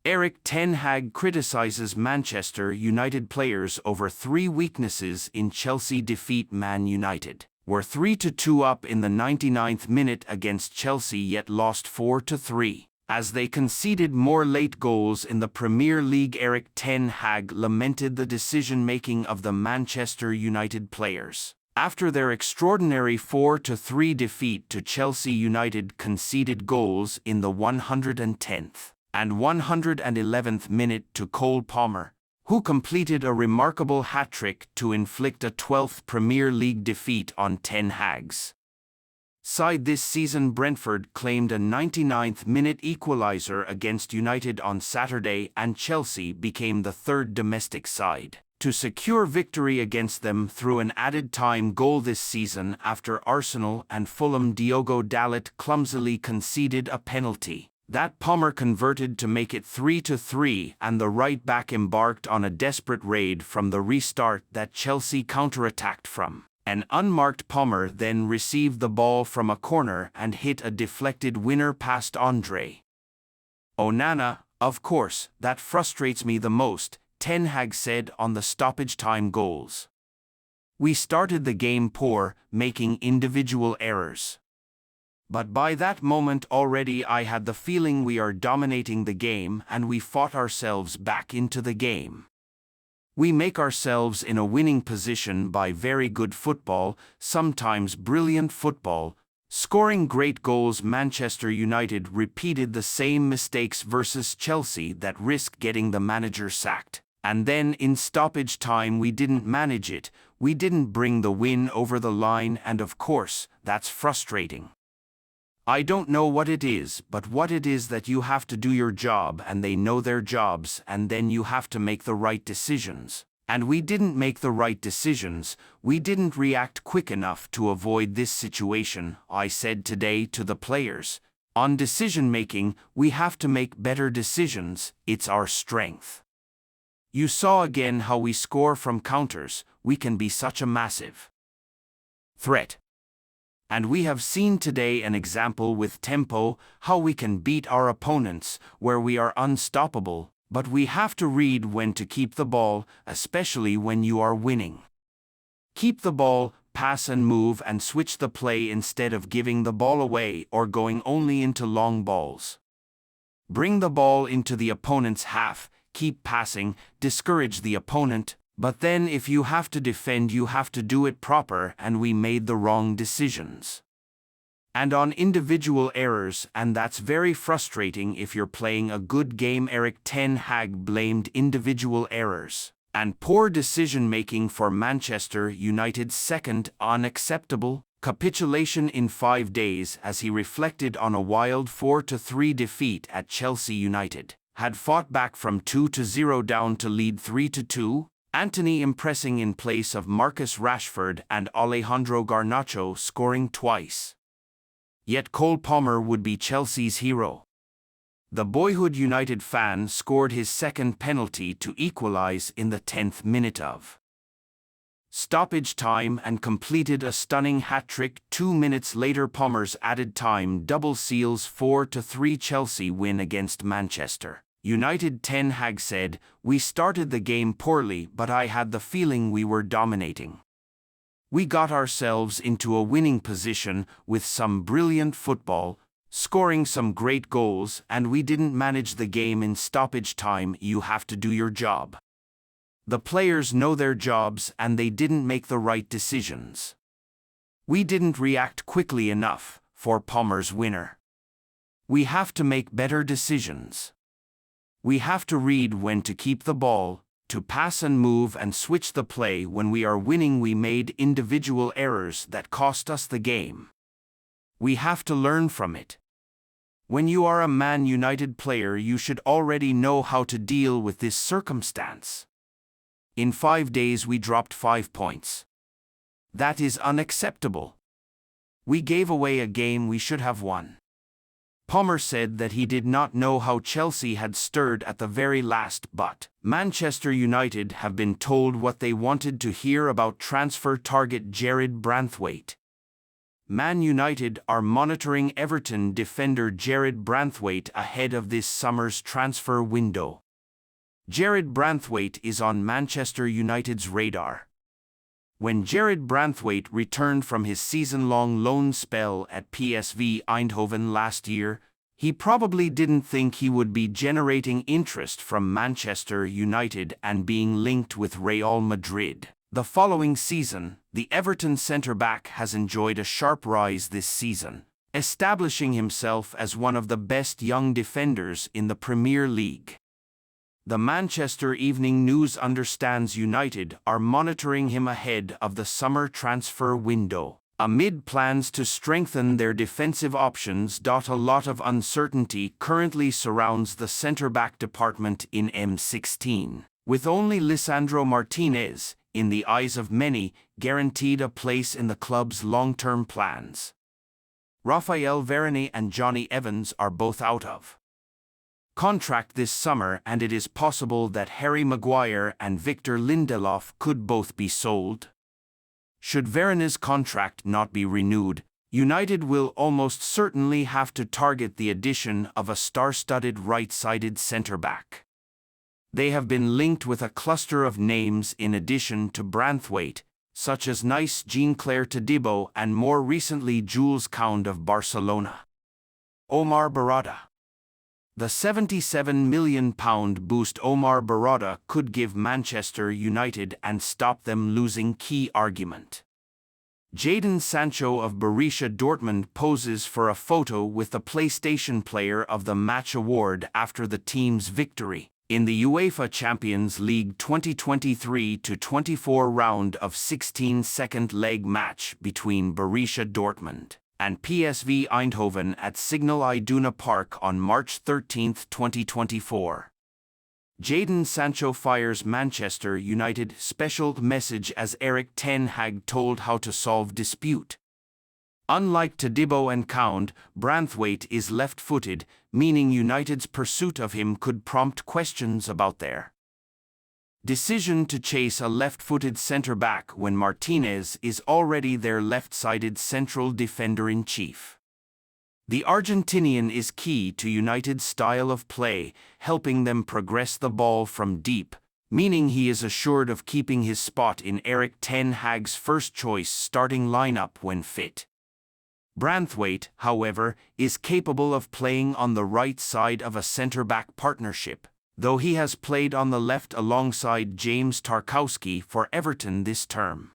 Erik ten Hag criticizes Manchester United players over 3 weaknesses in Chelsea defeat. Man United were 3-2 up in the 99th minute against Chelsea, yet lost 4-3. As they conceded more late goals in the Premier League. Erik ten Hag lamented the decision-making of the Manchester United players. After their extraordinary 4-3 defeat to Chelsea, United conceded goals in the 110th and 111th minute to Cole Palmer, who completed a remarkable hat-trick to inflict a 12th Premier League defeat on ten Hag's side this season. Brentford claimed a 99th-minute equaliser against United on Saturday, and Chelsea became the third domestic side to secure victory against them through an added-time goal this season after Arsenal and Fulham. Diogo Dalot clumsily conceded a penalty that Palmer converted to make it 3-3, and the right-back embarked on a desperate raid from the restart that Chelsea counterattacked from. An unmarked Palmer then received the ball from a corner and hit a deflected winner past Andre Onana. "Of course, that frustrates me the most," ten Hag said on the stoppage time goals. "We started the game poor, making individual errors. But by that moment already I had the feeling we are dominating the game, and we fought ourselves back into the game. We make ourselves in a winning position by very good football, sometimes brilliant football, scoring great goals." Manchester United repeated the same mistakes versus Chelsea that risked getting the manager sacked. And then in stoppage time we didn't manage it, we didn't bring the win over the line, and of course, that's frustrating. I don't know what it is, but what it is that you have to do your job and they know their jobs, and then you have to make the right decisions. And we didn't make the right decisions, we didn't react quick enough to avoid this situation. I said today to the players, on decision-making, we have to make better decisions, it's our strength. You saw again how we score from counters, we can be such a massive threat. And we have seen today an example with tempo, how we can beat our opponents, where we are unstoppable, but we have to read when to keep the ball, especially when you are winning. Keep the ball, pass and move and switch the play instead of giving the ball away or going only into long balls. Bring the ball into the opponent's half, keep passing, discourage the opponent, but then if you have to defend you have to do it proper, and we made the wrong decisions. And on individual errors, and that's very frustrating if you're playing a good game." Erik ten Hag blamed individual errors and poor decision-making for Manchester United's second unacceptable capitulation in 5 days as he reflected on a wild 4-3 defeat at Chelsea. United had fought back from 2-0 down to lead 3-2. Antony impressing in place of Marcus Rashford and Alejandro Garnacho scoring twice. Yet Cole Palmer would be Chelsea's hero. The boyhood United fan scored his second penalty to equalize in the 10th minute of stoppage time and completed a stunning hat-trick 2 minutes later. Palmer's added time double seals 4-3 Chelsea win against Manchester United. Ten Hag said, "We started the game poorly, but I had the feeling we were dominating. We got ourselves into a winning position with some brilliant football, scoring some great goals, and we didn't manage the game in stoppage time. You have to do your job. The players know their jobs and they didn't make the right decisions. We didn't react quickly enough for Palmer's winner. We have to make better decisions. We have to read when to keep the ball, to pass and move and switch the play. When we are winning we made individual errors that cost us the game. We have to learn from it. When you are a Man United player you should already know how to deal with this circumstance. In 5 days we dropped 5 points. That is unacceptable. We gave away a game we should have won." Palmer said that he did not know how Chelsea had stirred at the very last, but Manchester United have been told what they wanted to hear about transfer target Jared Branthwaite. Man United are monitoring Everton defender Jared Branthwaite ahead of this summer's transfer window. Jared Branthwaite is on Manchester United's radar. When Jared Branthwaite returned from his season-long loan spell at PSV Eindhoven last year, he probably didn't think he would be generating interest from Manchester United and being linked with Real Madrid. The following season, the Everton centre-back has enjoyed a sharp rise this season, establishing himself as one of the best young defenders in the Premier League. The Manchester Evening News understands United are monitoring him ahead of the summer transfer window, amid plans to strengthen their defensive options. A lot of uncertainty currently surrounds the centre-back department in M16, with only Lisandro Martinez, in the eyes of many, guaranteed a place in the club's long-term plans. Raphael Varane and Johnny Evans are both out of contract this summer, and it is possible that Harry Maguire and Victor Lindelof could both be sold. Should Varane's contract not be renewed, United will almost certainly have to target the addition of a star-studded right-sided centre-back. They have been linked with a cluster of names in addition to Branthwaite, such as Nice Jean-Claire Todibo and more recently Jules Kounde of Barcelona. Omar Berrada. The £77 million boost Omar Berrada could give Manchester United and stop them losing key argument. Jadon Sancho of Borussia Dortmund poses for a photo with the PlayStation Player of the Match award after the team's victory in the UEFA Champions League 2023-24 round of 16 second leg match between Borussia Dortmund and PSV Eindhoven at Signal Iduna Park on March 13, 2024. Jadon Sancho fires Manchester United special message as Erik ten Hag told how to solve dispute. Unlike Todibo and Kounde, Branthwaite is left-footed, meaning United's pursuit of him could prompt questions about their decision to chase a left-footed centre-back when Martinez is already their left-sided central defender-in-chief. The Argentinian is key to United's style of play, helping them progress the ball from deep, meaning he is assured of keeping his spot in Erik ten Hag's first-choice starting lineup when fit. Branthwaite, however, is capable of playing on the right side of a centre-back partnership, though he has played on the left alongside James Tarkowski for Everton this term.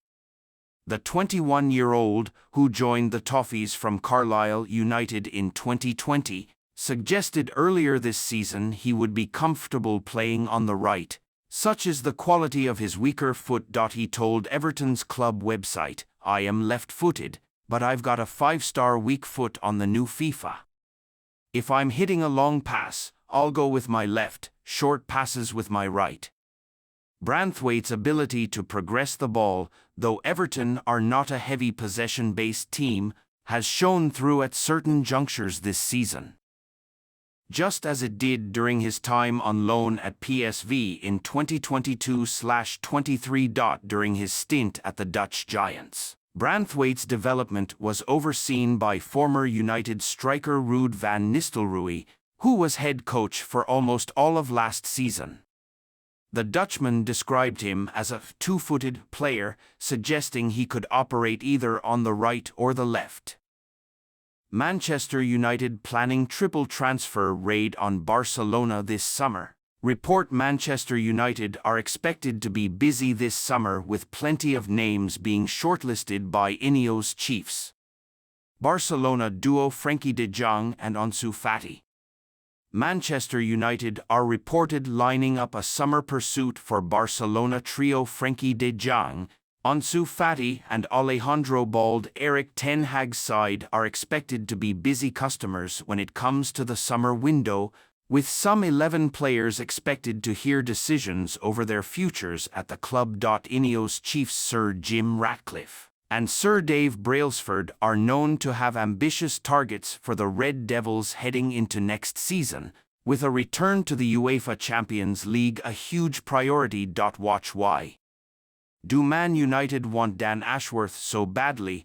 The 21-year-old, who joined the Toffees from Carlisle United in 2020, suggested earlier this season he would be comfortable playing on the right. Such is the quality of his weaker foot. He told Everton's club website, "I am left-footed, but I've got a 5-star weak foot on the new FIFA. If I'm hitting a long pass, I'll go with my left, short passes with my right." Branthwaite's ability to progress the ball, though Everton are not a heavy possession-based team, has shown through at certain junctures this season, just as it did during his time on loan at PSV in 2022-23. During his stint at the Dutch Giants, Branthwaite's development was overseen by former United striker Ruud van Nistelrooy, who was head coach for almost all of last season. The Dutchman described him as a two-footed player, suggesting he could operate either on the right or the left. Manchester United planning triple transfer raid on Barcelona this summer. Report Manchester United are expected to be busy this summer with plenty of names being shortlisted by Ineos chiefs. Barcelona duo Frenkie de Jong and Ansu Fati. Manchester United are reported lining up a summer pursuit for Barcelona trio Frenkie de Jong, Ansu Fati and Alejandro Balde. Erik ten Hag's side are expected to be busy customers when it comes to the summer window, with some 11 players expected to hear decisions over their futures at the club. Ineos chiefs Sir Jim Ratcliffe and Sir Dave Brailsford are known to have ambitious targets for the Red Devils heading into next season, with a return to the UEFA Champions League a huge priority. Watch why. Do Man United want Dan Ashworth so badly?